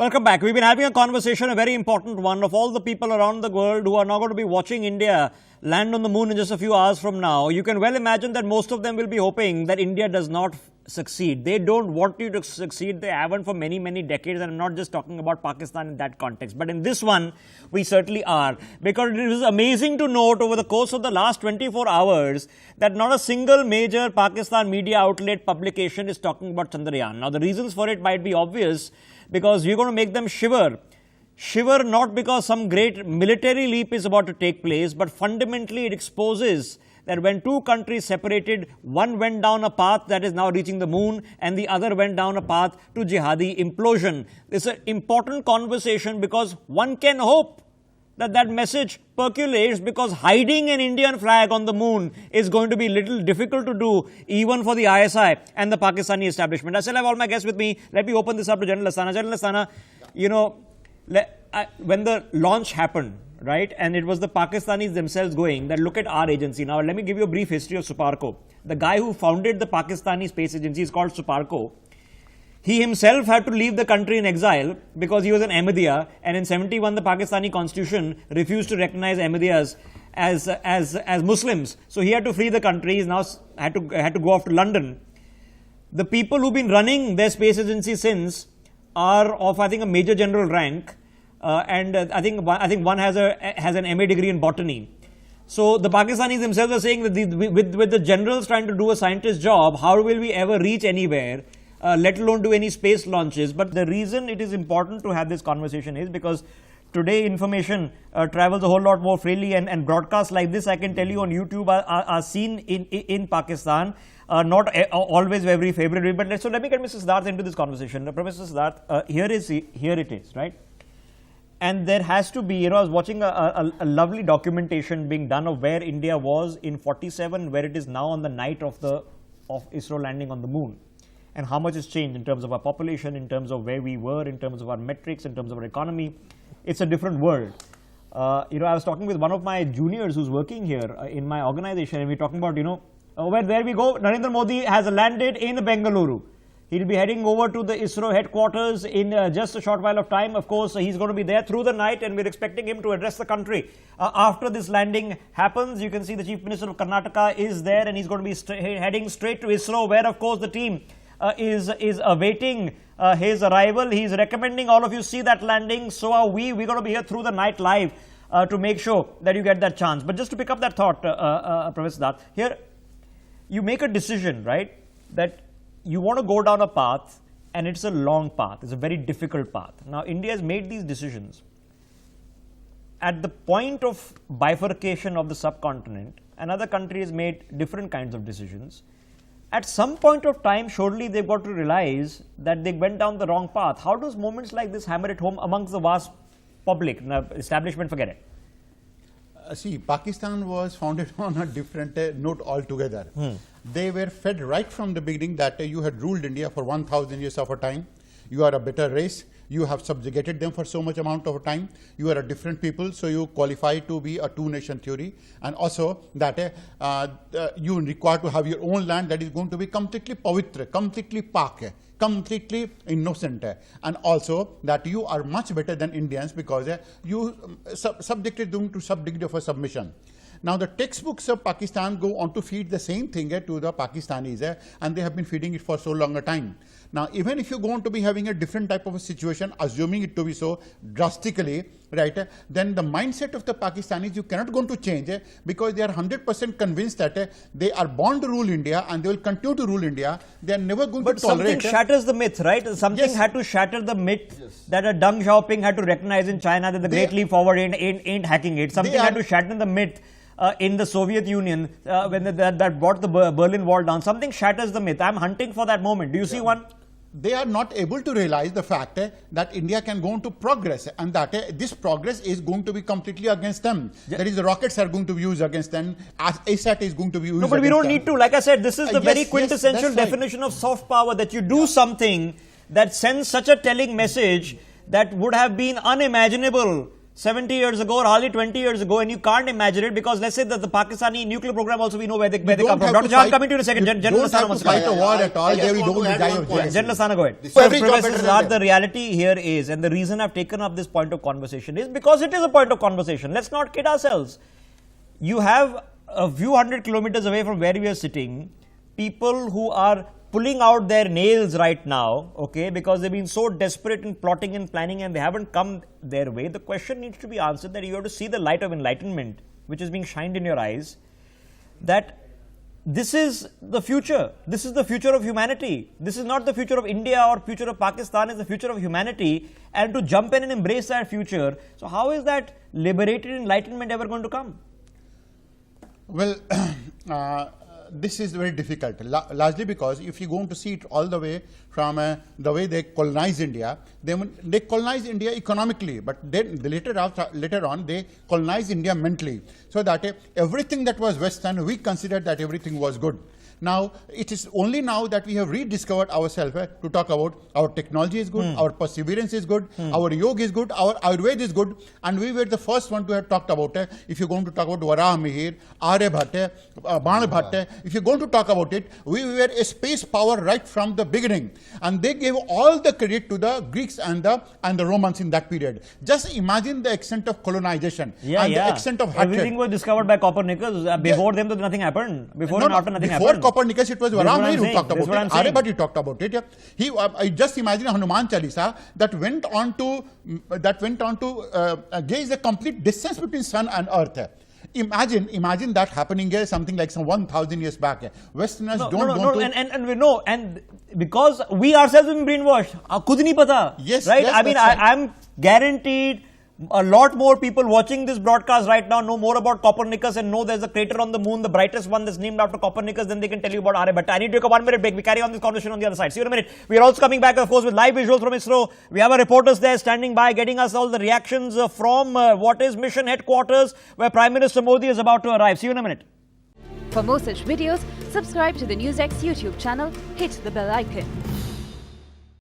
Welcome back. We've been having a conversation, a very important one, of all the people around the world who are now going to be watching India land on the moon in just a few hours from now. You can well imagine that most of them will be hoping that India does not succeed. They don't want you to succeed. They haven't for many, many decades. And I'm not just talking about Pakistan in that context. But in this one, we certainly are. Because it is amazing to note over the course of the last 24 hours that not a single major Pakistan media outlet publication is talking about Chandrayaan. Now, the reasons for it might be obvious, because we're going to make them shiver. Shiver not because some great military leap is about to take place, but fundamentally it exposes that when two countries separated, one went down a path that is now reaching the moon and the other went down a path to jihadi implosion. It's an important conversation because one can hope that that message percolates, because hiding an Indian flag on the moon is going to be little difficult to do even for the ISI and the Pakistani establishment. I still have all my guests with me. Let me open this up to General Asthana. General Asthana, you know, when the launch happened, right, and it was the Pakistanis themselves going that look at our agency. Now, let me give you a brief history of Suparko. The guy who founded the Pakistani space agency is called Suparko. He himself had to leave the country in exile because he was an Ahmadiyya, and in 71 the Pakistani constitution refused to recognize Ahmadiyyas as Muslims. So he had to flee the country. He's now had to go off to London. The people who've been running their space agency since are of, I think, a major general rank, and I think one has an MA degree in botany. So the Pakistanis themselves are saying that with the generals trying to do a scientist job, how will we ever reach anywhere? Let alone do any space launches. But the reason it is important to have this conversation is because today information travels a whole lot more freely, and broadcasts like this, I can tell you, on YouTube are seen in Pakistan, not always very favorably. But so let me get Mr. Siddhartha into this conversation. Professor Siddhartha, here it is, right? And there has to be, I was watching a lovely documentation being done of where India was in 47, where it is now on the night of ISRO landing on the moon, and how much has changed in terms of our population, in terms of where we were, in terms of our metrics, in terms of our economy. It's a different world. I was talking with one of my juniors who's working here in my organization, and we're talking about, there we go. Narendra Modi has landed in Bengaluru. He'll be heading over to the ISRO headquarters in just a short while of time. Of course, he's going to be there through the night, and we're expecting him to address the country. After this landing happens, you can see the Chief Minister of Karnataka is there, and he's going to be heading straight to ISRO, where, of course, the team is awaiting his arrival. He's recommending all of you see that landing. So are we. We're going to be here through the night live to make sure that you get that chance. But just to pick up that thought, Professor Siddhartha, here you make a decision, right, that you want to go down a path, and it's a long path. It's a very difficult path. Now, India has made these decisions at the point of bifurcation of the subcontinent. Another country has made different kinds of decisions. At some point of time, surely they've got to realize that they went down the wrong path. How does moments like this hammer it home amongst the vast public? Now, establishment, forget it. See, Pakistan was founded on a different note altogether. They were fed right from the beginning that you had ruled India for 1,000 years of a time. You are a better race. You have subjugated them for so much amount of time. You are a different people, so you qualify to be a two-nation theory. And also that you require to have your own land that is going to be completely pavitra, completely pak, completely innocent. And also that you are much better than Indians because you subjected them to some degree of a submission. Now, the textbooks of Pakistan go on to feed the same thing to the Pakistanis, and they have been feeding it for so long a time. Now, even if you're going to be having a different type of a situation, assuming it to be so drastically, right, then the mindset of the Pakistanis, you cannot going to change because they are 100% convinced that they are born to rule India and they will continue to rule India. They are never going to tolerate. But something shatters the myth, right? Something had to shatter the myth that a Deng Xiaoping had to recognize in China that the Great Leap Forward ain't hacking it. Something had to shatter the myth in the Soviet Union when that brought the Berlin Wall down. Something shatters the myth. I'm hunting for that moment. Do you see one? They are not able to realize the fact that India can go on to progress, and that this progress is going to be completely against them. That is, the rockets are going to be used against them, as ASAT is going to be used. No, but we don't need to. Like I said, this is the very quintessential definition of soft power, that you do something that sends such a telling message that would have been unimaginable 70 years ago or hardly 20 years ago, and you can't imagine it because let's say that the Pakistani nuclear program also we know where they come from. Dr. John, coming to you in a second. General Asthana wants to fight a war at all. They will die of jail. General Asthana, go ahead. The reality here is, and the reason I've taken up this point of conversation is because it is a point of conversation. Let's not kid ourselves. You have a few hundred kilometers away from where we are sitting, people who are pulling out their nails right now, okay, because they've been so desperate in plotting and planning and they haven't come their way. The question needs to be answered that you have to see the light of enlightenment which is being shined in your eyes, that this is the future. This is the future of humanity. This is not the future of India or future of Pakistan. It's the future of humanity, and to jump in and embrace that future. So how is that liberated enlightenment ever going to come? Well, this is very difficult, largely because if you're going to see it all the way from the way they colonized India, they colonized India economically, but then later on they colonized India mentally, so that everything that was Western, we considered that everything was good. Now, it is only now that we have rediscovered ourselves to talk about our technology is good, our perseverance is good, our yoga is good, our Ayurveda is good, and we were the first one to have talked about if you're going to talk about Varamihir, Aryabhatta, Banabhatta, if you're going to talk about it, we were a space power right from the beginning, and they gave all the credit to the Greeks and the Romans in that period. Just imagine the extent of colonization and the extent of hatred. Everything was discovered by Copernicus. Before them, nothing happened. Before and after, nothing happened. Copernicus, it was Varamihir who talked about it. Aryabhatta talked about it. I just imagine Hanuman Chalisa that went on to gauge the complete distance between sun and earth. Imagine that happening here something like some 1,000 years back. Westerners and we know, and because we ourselves have been brainwashed. Khud nahi pata. Yes, right? Yes, I mean, I'm guaranteed a lot more people watching this broadcast right now know more about Copernicus and know there's a crater on the moon, the brightest one that's named after Copernicus, than they can tell you about Aryabhatta. I need to take a 1 minute break. We carry on this conversation on the other side. See you in a minute. We are also coming back, of course, with live visuals from ISRO. We have our reporters there standing by, getting us all the reactions from what is mission headquarters, where Prime Minister Modi is about to arrive. See you in a minute. For more such videos, subscribe to the NewsX YouTube channel, hit the bell icon.